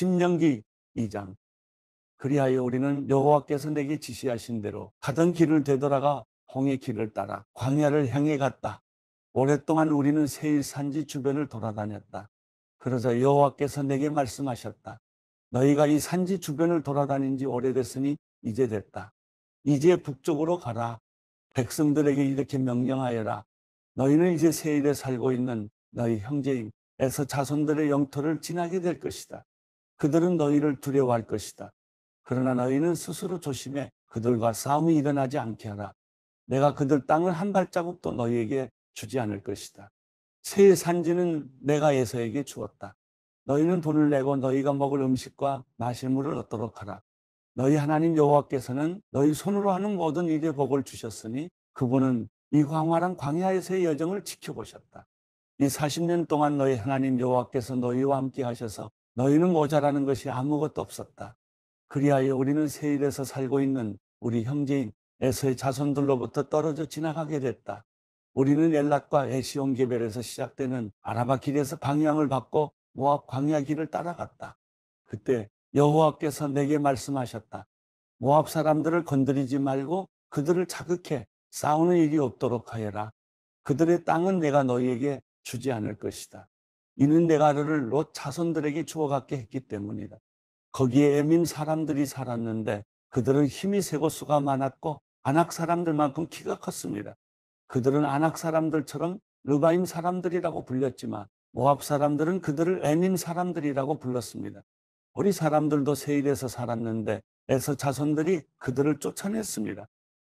신명기 2장. 그리하여 우리는 여호와께서 내게 지시하신 대로 가던 길을 되돌아가 홍해 길을 따라 광야를 향해 갔다. 오랫동안 우리는 세일 산지 주변을 돌아다녔다. 그러자 여호와께서 내게 말씀하셨다. 너희가 이 산지 주변을 돌아다닌 지 오래됐으니 이제 됐다. 이제 북쪽으로 가라. 백성들에게 이렇게 명령하여라. 너희는 이제 세일에 살고 있는 너희 형제인 에서 자손들의 영토를 지나게 될 것이다. 그들은 너희를 두려워할 것이다. 그러나 너희는 스스로 조심해 그들과 싸움이 일어나지 않게 하라. 내가 그들 땅을 한 발자국도 너희에게 주지 않을 것이다. 새 산지는 내가 에서에게 주었다. 너희는 돈을 내고 너희가 먹을 음식과 마실 물을 얻도록 하라. 너희 하나님 여호와께서는 너희 손으로 하는 모든 일에 복을 주셨으니 그분은 이 광활한 광야에서의 여정을 지켜보셨다. 이 40년 동안 너희 하나님 여호와께서 너희와 함께 하셔서 너희는 모자라는 것이 아무것도 없었다. 그리하여 우리는 세일에서 살고 있는 우리 형제인 에서의 자손들로부터 떨어져 지나가게 됐다. 우리는 엘랏과 에시온 게벨에서 시작되는 아라바 길에서 방향을 바꿔 모압 광야 길을 따라갔다. 그때 여호와께서 내게 말씀하셨다. 모압 사람들을 건드리지 말고 그들을 자극해 싸우는 일이 없도록 하여라. 그들의 땅은 내가 너희에게 주지 않을 것이다. 이는 내가 너를 롯 자손들에게 주어갖게 했기 때문이다. 거기에 에민 사람들이 살았는데 그들은 힘이 세고 수가 많았고 아낙 사람들만큼 키가 컸습니다. 그들은 아낙 사람들처럼 르바임 사람들이라고 불렸지만 모압 사람들은 그들을 에민 사람들이라고 불렀습니다. 우리 사람들도 세일에서 살았는데 에서 자손들이 그들을 쫓아냈습니다.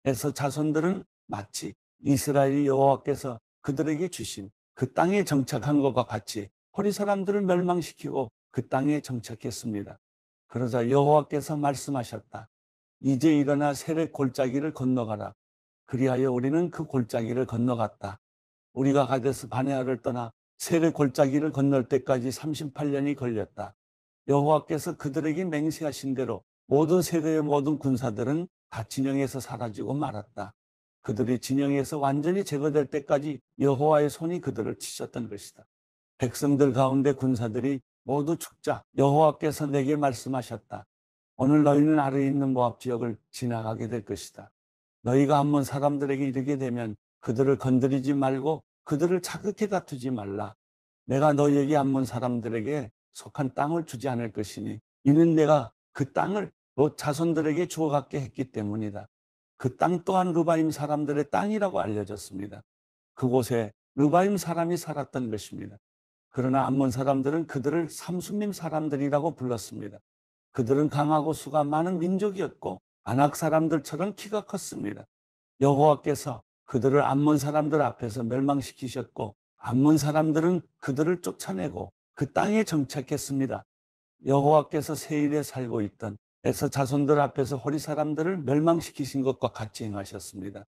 에서 자손들은 마치 이스라엘이 여호와께서 그들에게 주신 그 땅에 정착한 것과 같이 호리 사람들을 멸망시키고 그 땅에 정착했습니다. 그러자 여호와께서 말씀하셨다. 이제 일어나 세렛 골짜기를 건너가라. 그리하여 우리는 그 골짜기를 건너갔다. 우리가 가데스 바네아를 떠나 세렛 골짜기를 건널 때까지 38년이 걸렸다. 여호와께서 그들에게 맹세하신 대로 모든 세대의 모든 군사들은 다 진영에서 사라지고 말았다. 그들이 진영에서 완전히 제거될 때까지 여호와의 손이 그들을 치셨던 것이다. 백성들 가운데 군사들이 모두 죽자 여호와께서 내게 말씀하셨다. 오늘 너희는 아래에 있는 모압 지역을 지나가게 될 것이다. 너희가 암몬 사람들에게 이르게 되면 그들을 건드리지 말고 그들을 자극해 다투지 말라. 내가 너희에게 암몬 사람들에게 속한 땅을 주지 않을 것이니 이는 내가 그 땅을 롯 자손들에게 주어 갖게 했기 때문이다. 그 땅 또한 르바임 사람들의 땅이라고 알려졌습니다. 그곳에 르바임 사람이 살았던 것입니다. 그러나 암몬 사람들은 그들을 삼순림 사람들이라고 불렀습니다. 그들은 강하고 수가 많은 민족이었고 아낙 사람들처럼 키가 컸습니다. 여호와께서 그들을 암몬 사람들 앞에서 멸망시키셨고 암몬 사람들은 그들을 쫓아내고 그 땅에 정착했습니다. 여호와께서 세일에 살고 있던 에서 자손들 앞에서 호리 사람들을 멸망시키신 것과 같이 행하셨습니다.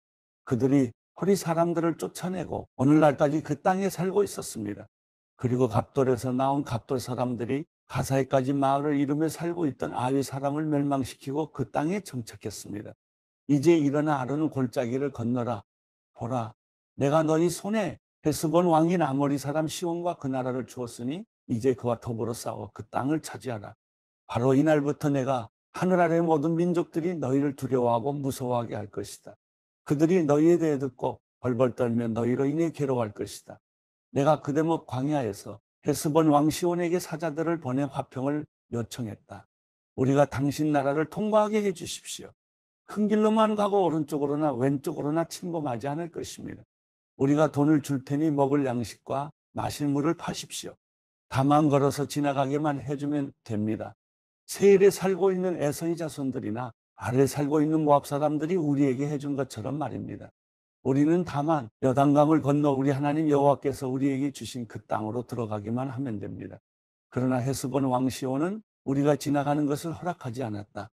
그들이 호리 사람들을 쫓아내고 오늘날까지 그 땅에 살고 있었습니다. 그리고 갑돌에서 나온 갑돌 사람들이 가사에까지 마을을 이루며 살고 있던 아위 사람을 멸망시키고 그 땅에 정착했습니다. 이제 일어나 아르논 골짜기를 건너라. 보라, 내가 너희 손에 헤스본 왕인 아모리 사람 시온과 그 나라를 주었으니 이제 그와 더불어 싸워 그 땅을 차지하라. 바로 이날부터 내가 하늘 아래 모든 민족들이 너희를 두려워하고 무서워하게 할 것이다. 그들이 너희에 대해 듣고 벌벌 떨며 너희로 인해 괴로워할 것이다. 내가 그 대목 광야에서 헤스본 왕 시온에게 사자들을 보내 화평을 요청했다. 우리가 당신 나라를 통과하게 해 주십시오. 큰 길로만 가고 오른쪽으로나 왼쪽으로나 침범하지 않을 것입니다. 우리가 돈을 줄 테니 먹을 양식과 마실 물을 파십시오. 다만 걸어서 지나가게만 해주면 됩니다. 세일에 살고 있는 에서의 자손들이나 아래에 살고 있는 모압 사람들이 우리에게 해준 것처럼 말입니다. 우리는 다만 여단강을 건너 우리 하나님 여호와께서 우리에게 주신 그 땅으로 들어가기만 하면 됩니다. 그러나 헤스본 왕 시온은 우리가 지나가는 것을 허락하지 않았다.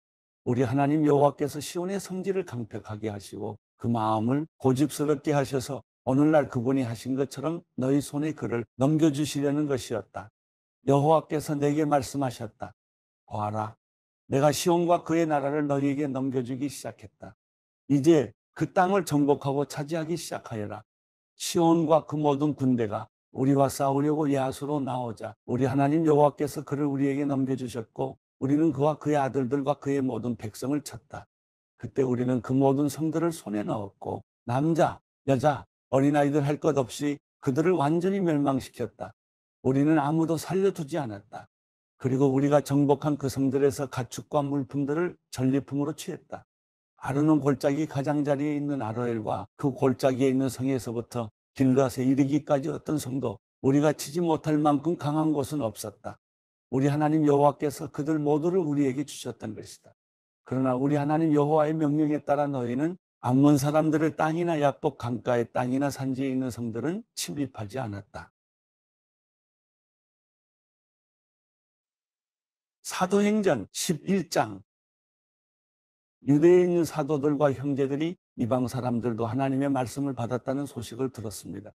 우리 하나님 여호와께서 시온의 성질을 강팍하게 하시고 그 마음을 고집스럽게 하셔서 오늘날 그분이 하신 것처럼 너희 손에 그를 넘겨주시려는 것이었다. 여호와께서 내게 말씀하셨다. 보아라, 내가 시온과 그의 나라를 너희에게 넘겨주기 시작했다. 이제 그 땅을 정복하고 차지하기 시작하여라. 시온과 그 모든 군대가 우리와 싸우려고 야수로 나오자 우리 하나님 여호와께서 그를 우리에게 넘겨주셨고 우리는 그와 그의 아들들과 그의 모든 백성을 쳤다. 그때 우리는 그 모든 성들을 손에 넣었고 남자, 여자, 어린아이들 할 것 없이 그들을 완전히 멸망시켰다. 우리는 아무도 살려두지 않았다. 그리고 우리가 정복한 그 성들에서 가축과 물품들을 전리품으로 취했다. 아르논 골짜기 가장자리에 있는 아로엘과 그 골짜기에 있는 성에서부터 길앗에 이르기까지 어떤 성도 우리가 치지 못할 만큼 강한 곳은 없었다. 우리 하나님 여호와께서 그들 모두를 우리에게 주셨던 것이다. 그러나 우리 하나님 여호와의 명령에 따라 너희는 암몬 사람들의 땅이나 야복 강가의 땅이나 산지에 있는 성들은 침입하지 않았다. 사도행전 11장. 유대에 있는 사도들과 형제들이 이방 사람들도 하나님의 말씀을 받았다는 소식을 들었습니다.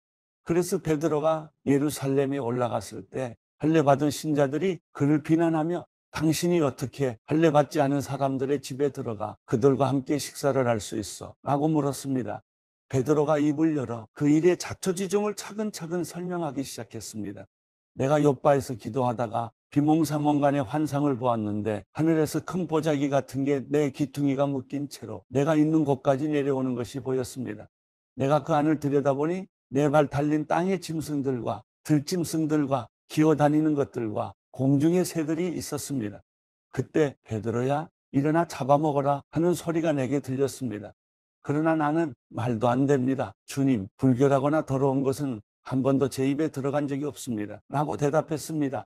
그래서 베드로가 예루살렘에 올라갔을 때 할례받은 신자들이 그를 비난하며 당신이 어떻게 할례받지 않은 사람들의 집에 들어가 그들과 함께 식사를 할 수 있어? 라고 물었습니다. 베드로가 입을 열어 그 일의 자초지종을 차근차근 설명하기 시작했습니다. 내가 욥바에서 기도하다가 비몽사몽간의 환상을 보았는데 하늘에서 큰 보자기 같은 게 내 귀퉁이가 묶인 채로 내가 있는 곳까지 내려오는 것이 보였습니다. 내가 그 안을 들여다보니 네 발 달린 땅의 짐승들과 들짐승들과 기어다니는 것들과 공중의 새들이 있었습니다. 그때 베드로야 일어나 잡아먹어라 하는 소리가 내게 들렸습니다. 그러나 나는 말도 안 됩니다. 주님, 불결하거나 더러운 것은 한 번도 제 입에 들어간 적이 없습니다. 라고 대답했습니다.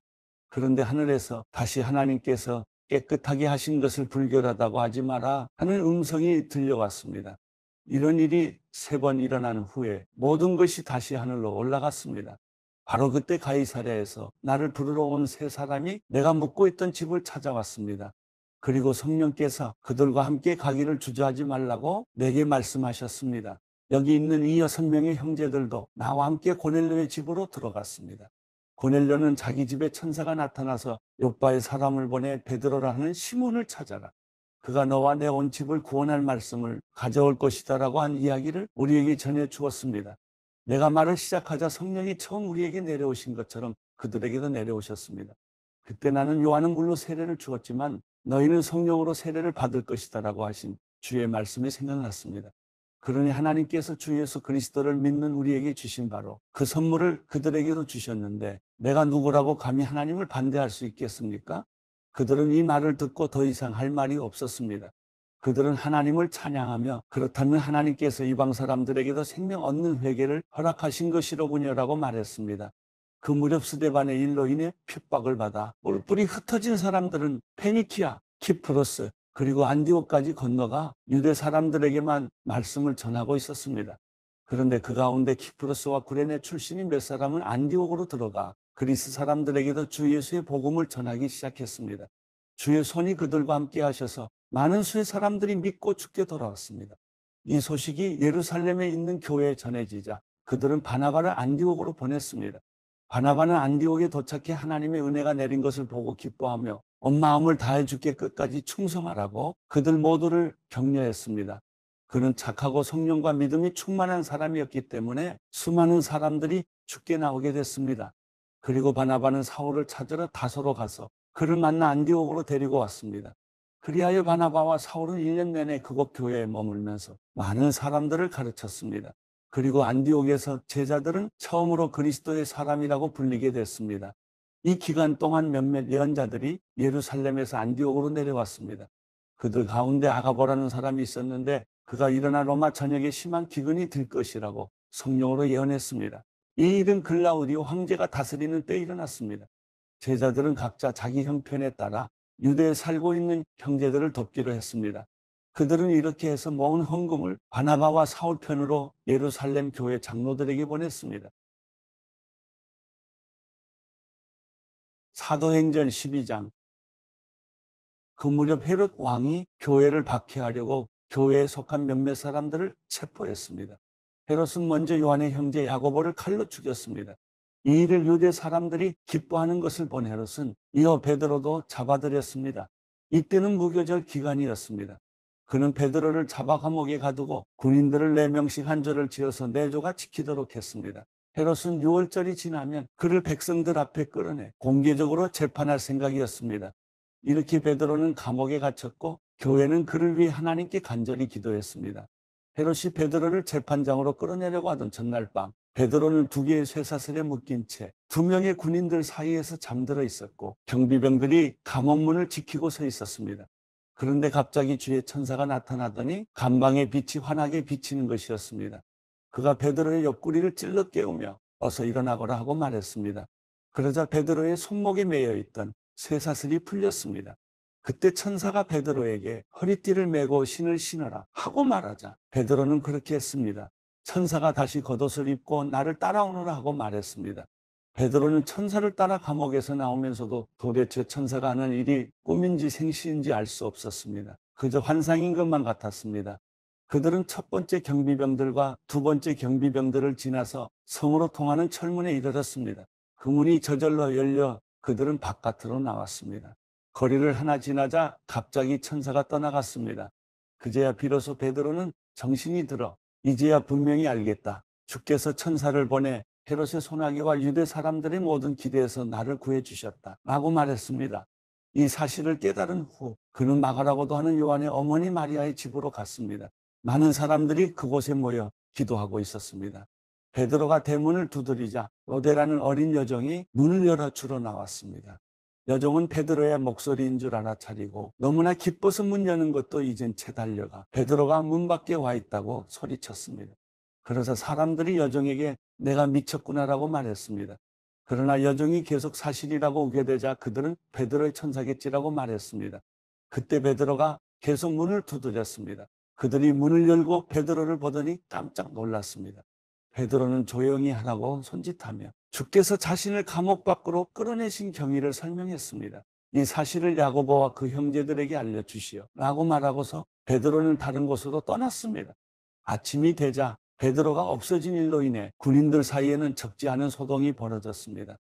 그런데 하늘에서 다시 하나님께서 깨끗하게 하신 것을 불결하다고 하지 마라 하는 음성이 들려왔습니다. 이런 일이 3번 일어난 후에 모든 것이 다시 하늘로 올라갔습니다. 바로 그때 가이사랴에서 나를 부르러 온 3사람이 내가 묵고 있던 집을 찾아왔습니다. 그리고 성령께서 그들과 함께 가기를 주저하지 말라고 내게 말씀하셨습니다. 여기 있는 이 6명의 형제들도 나와 함께 고넬료의 집으로 들어갔습니다. 고넬료는 자기 집에 천사가 나타나서 욥바의 사람을 보내 베드로라 하는 시몬을 찾아라. 그가 너와 내 온 집을 구원할 말씀을 가져올 것이다라고 한 이야기를 우리에게 전해 주었습니다. 내가 말을 시작하자 성령이 처음 우리에게 내려오신 것처럼 그들에게도 내려오셨습니다. 그때 나는 요한은 물로 세례를 주었지만 너희는 성령으로 세례를 받을 것이다라고 하신 주의 말씀이 생각났습니다. 그러니 하나님께서 주 예수 그리스도를 믿는 우리에게 주신 바로 그 선물을 그들에게도 주셨는데 내가 누구라고 감히 하나님을 반대할 수 있겠습니까? 그들은 이 말을 듣고 더 이상 할 말이 없었습니다. 그들은 하나님을 찬양하며 그렇다면 하나님께서 이방 사람들에게도 생명 얻는 회개를 허락하신 것이로군요라고 말했습니다. 그 무렵 스데반의 일로 인해 핍박을 받아 뿔뿔이 흩어진 사람들은 페니키아, 키프로스 그리고 안디옥까지 건너가 유대 사람들에게만 말씀을 전하고 있었습니다. 그런데 그 가운데 키프로스와 구레네 출신인 몇 사람은 안디옥으로 들어가 그리스 사람들에게도 주 예수의 복음을 전하기 시작했습니다. 주의 손이 그들과 함께 하셔서 많은 수의 사람들이 믿고 죽게 돌아왔습니다. 이 소식이 예루살렘에 있는 교회에 전해지자 그들은 바나바를 안디옥으로 보냈습니다. 바나바는 안디옥에 도착해 하나님의 은혜가 내린 것을 보고 기뻐하며 온 마음을 다해 주께 끝까지 충성하라고 그들 모두를 격려했습니다. 그는 착하고 성령과 믿음이 충만한 사람이었기 때문에 수많은 사람들이 죽게 나오게 됐습니다. 그리고 바나바는 사울을 찾으러 다소로 가서 그를 만나 안디옥으로 데리고 왔습니다. 그리하여 바나바와 사울은 1년 내내 그곳 교회에 머물면서 많은 사람들을 가르쳤습니다. 그리고 안디옥에서 제자들은 처음으로 그리스도의 사람이라고 불리게 됐습니다. 이 기간 동안 몇몇 예언자들이 예루살렘에서 안디옥으로 내려왔습니다. 그들 가운데 아가보라는 사람이 있었는데 그가 일어나 로마 전역에 심한 기근이 들 것이라고 성령으로 예언했습니다. 이 일은 글라우디오 황제가 다스리는 때 일어났습니다. 제자들은 각자 자기 형편에 따라 유대에 살고 있는 형제들을 돕기로 했습니다. 그들은 이렇게 해서 모은 헌금을 바나바와 사울 편으로 예루살렘 교회 장로들에게 보냈습니다. 사도행전 12장. 그 무렵 헤롯 왕이 교회를 박해하려고 교회에 속한 몇몇 사람들을 체포했습니다. 헤롯은 먼저 요한의 형제 야고보를 칼로 죽였습니다. 이 일을 유대 사람들이 기뻐하는 것을 본 헤롯은 이어 베드로도 잡아들였습니다. 이때는 무교절 기간이었습니다. 그는 베드로를 잡아 감옥에 가두고 군인들을 4명씩 한 조를 지어서 4조가 지키도록 했습니다. 헤롯은 6월절이 지나면 그를 백성들 앞에 끌어내 공개적으로 재판할 생각이었습니다. 이렇게 베드로는 감옥에 갇혔고 교회는 그를 위해 하나님께 간절히 기도했습니다. 헤롯이 베드로를 재판장으로 끌어내려고 하던 전날 밤, 베드로는 두 개의 쇠사슬에 묶인 채 두 명의 군인들 사이에서 잠들어 있었고 경비병들이 감옥문을 지키고 서 있었습니다. 그런데 갑자기 주의 천사가 나타나더니 간방의 빛이 환하게 비치는 것이었습니다. 그가 베드로의 옆구리를 찔러 깨우며 어서 일어나거라 하고 말했습니다. 그러자 베드로의 손목에 매여 있던 쇠사슬이 풀렸습니다. 그때 천사가 베드로에게 허리띠를 메고 신을 신어라 하고 말하자 베드로는 그렇게 했습니다. 천사가 다시 겉옷을 입고 나를 따라오너라 하고 말했습니다. 베드로는 천사를 따라 감옥에서 나오면서도 도대체 천사가 하는 일이 꿈인지 생시인지 알 수 없었습니다. 그저 환상인 것만 같았습니다. 그들은 첫 번째 경비병들과 두 번째 경비병들을 지나서 성으로 통하는 철문에 이르렀습니다. 그 문이 저절로 열려 그들은 바깥으로 나왔습니다. 거리를 하나 지나자 갑자기 천사가 떠나갔습니다. 그제야 비로소 베드로는 정신이 들어 이제야 분명히 알겠다. 주께서 천사를 보내 헤롯의 소나기와 유대 사람들의 모든 기대에서 나를 구해주셨다 라고 말했습니다. 이 사실을 깨달은 후 그는 마가라고도 하는 요한의 어머니 마리아의 집으로 갔습니다. 많은 사람들이 그곳에 모여 기도하고 있었습니다. 베드로가 대문을 두드리자 로데라는 어린 여종이 문을 열어 주러 나왔습니다. 여종은 베드로의 목소리인 줄 알아차리고 너무나 기뻐서 문 여는 것도 잊은 채 달려가 베드로가 문 밖에 와 있다고 소리쳤습니다. 그래서 사람들이 여종에게 내가 미쳤구나라고 말했습니다. 그러나 여종이 계속 사실이라고 우게 되자 그들은 베드로의 천사겠지라고 말했습니다. 그때 베드로가 계속 문을 두드렸습니다. 그들이 문을 열고 베드로를 보더니 깜짝 놀랐습니다. 베드로는 조용히 하라고 손짓하며 주께서 자신을 감옥 밖으로 끌어내신 경위를 설명했습니다. 이 사실을 야고보와 그 형제들에게 알려주시오 라고 말하고서 베드로는 다른 곳으로 떠났습니다. 아침이 되자 베드로가 없어진 일로 인해 군인들 사이에는 적지 않은 소동이 벌어졌습니다.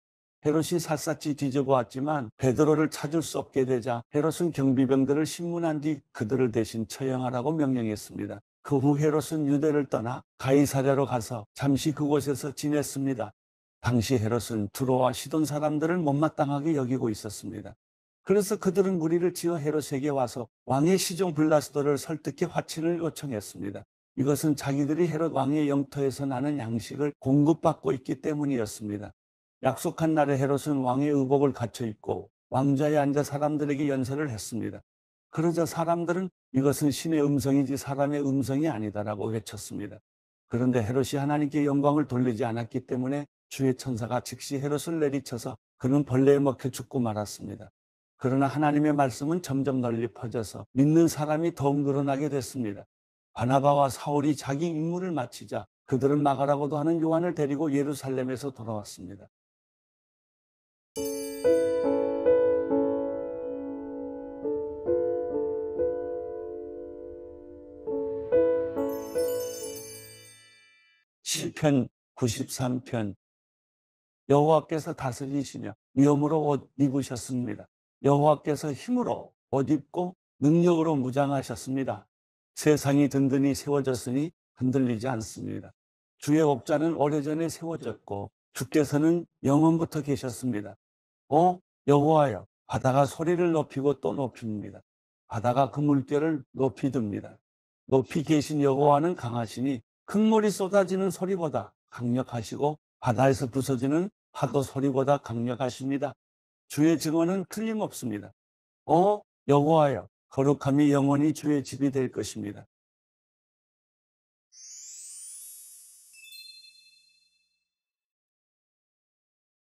헤롯이 샅샅이 뒤져보았지만 베드로를 찾을 수 없게 되자 헤롯은 경비병들을 신문한 뒤 그들을 대신 처형하라고 명령했습니다. 그 후 헤롯은 유대를 떠나 가이사랴로 가서 잠시 그곳에서 지냈습니다. 당시 헤롯은 두로와 시돈 사람들을 못마땅하게 여기고 있었습니다. 그래서 그들은 무리를 지어 헤롯에게 와서 왕의 시종 블라스도를 설득해 화친을 요청했습니다. 이것은 자기들이 헤롯 왕의 영토에서 나는 양식을 공급받고 있기 때문이었습니다. 약속한 날에 헤롯은 왕의 의복을 갖춰 입고 왕좌에 앉아 사람들에게 연설을 했습니다. 그러자 사람들은 이것은 신의 음성이지 사람의 음성이 아니다라고 외쳤습니다. 그런데 헤롯이 하나님께 영광을 돌리지 않았기 때문에 주의 천사가 즉시 헤롯을 내리쳐서 그는 벌레에 먹혀 죽고 말았습니다. 그러나 하나님의 말씀은 점점 널리 퍼져서 믿는 사람이 더욱 늘어나게 됐습니다. 바나바와 사울이 자기 임무를 마치자 그들은 마가라고도 하는 요한을 데리고 예루살렘에서 돌아왔습니다. 시편 93편 여호와께서 다스리시며 위엄으로 옷 입으셨습니다. 여호와께서 힘으로 옷 입고 능력으로 무장하셨습니다. 세상이 든든히 세워졌으니 흔들리지 않습니다. 주의 옥좌는 오래전에 세워졌고 주께서는 영원부터 계셨습니다. 오 여호와여, 바다가 소리를 높이고 또 높입니다. 바다가 그 물결을 높이 듭니다. 높이 계신 여호와는 강하시니 큰 물이 쏟아지는 소리보다 강력하시고 바다에서 부서지는 파도 소리보다 강력하십니다. 주의 증언은 틀림없습니다. 오 여호와여, 거룩함이 영원히 주의 집이 될 것입니다.